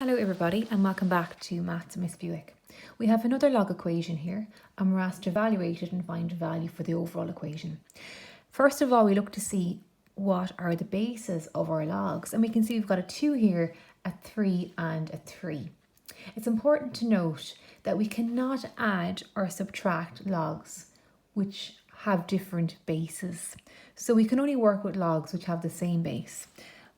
Hello everybody and welcome back to Maths Miss Buick. We have another log equation here and we're asked to evaluate it and find a value for the overall equation. First of all, we look to see what are the bases of our logs, and we can see we've got a 2 here, a 3 and a 3. It's important to note that we cannot add or subtract logs which have different bases. So we can only work with logs which have the same base.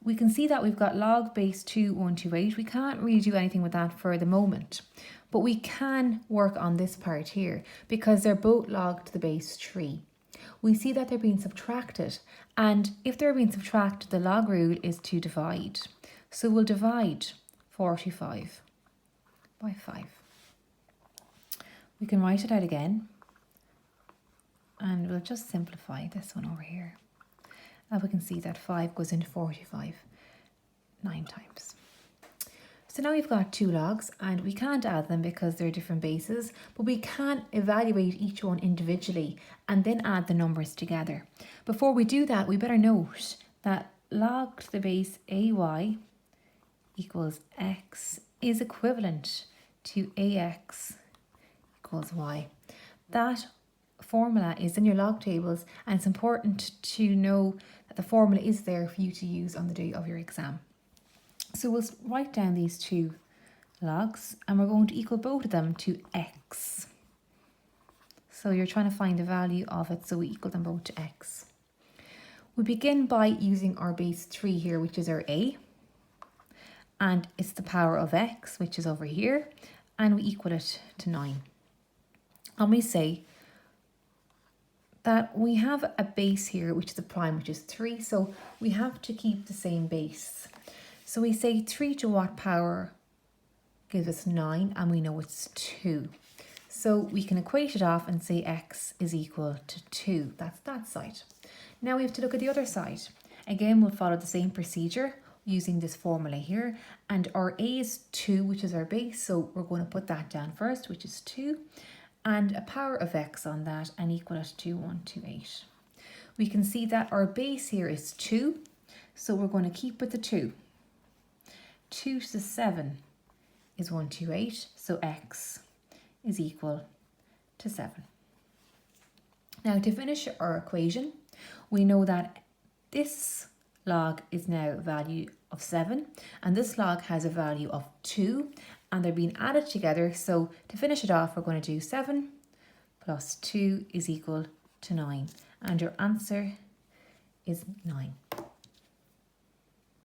We can see that we've got log base 2128. We can't really do anything with that for the moment, but we can work on this part here because they're both log to the base 3. We see that they're being subtracted, and if they're being subtracted, the log rule is to divide. So we'll divide 45 by 5. We can write it out again, and we'll just simplify this one over here. And we can see that 5 goes into 45 9 times. So now we've got two logs and we can't add them because they're different bases, but we can evaluate each one individually and then add the numbers together. Before we do that, we better note that log to the base ay equals x is equivalent to ax equals y. That formula is in your log tables, and it's important to know that the formula is there for you to use on the day of your exam. So we'll write down these two logs and we're going to equal both of them to x. So you're trying to find the value of it, so we equal them both to x. We begin by using our base 3 here, which is our a, and it's the power of x, which is over here, and we equal it to 9. And we say that we have a base here, which is a prime, which is 3, so we have to keep the same base. So we say 3 to what power gives us 9, and we know it's 2. So we can equate it off and say x is equal to 2. That's that side. Now we have to look at the other side. Again, we'll follow the same procedure using this formula here, and our a is 2, which is our base, so we're going to put that down first, which is 2. And a power of x on that and equal it to 128. We can see that our base here is 2, so we're going to keep with the 2. 2 to the 7 is 128, so x is equal to 7. Now to finish our equation, we know that this log is now a value of 7 and this log has a value of 2, and they're being added together. So to finish it off, we're going to do 7 plus 2 is equal to 9, and your answer is 9.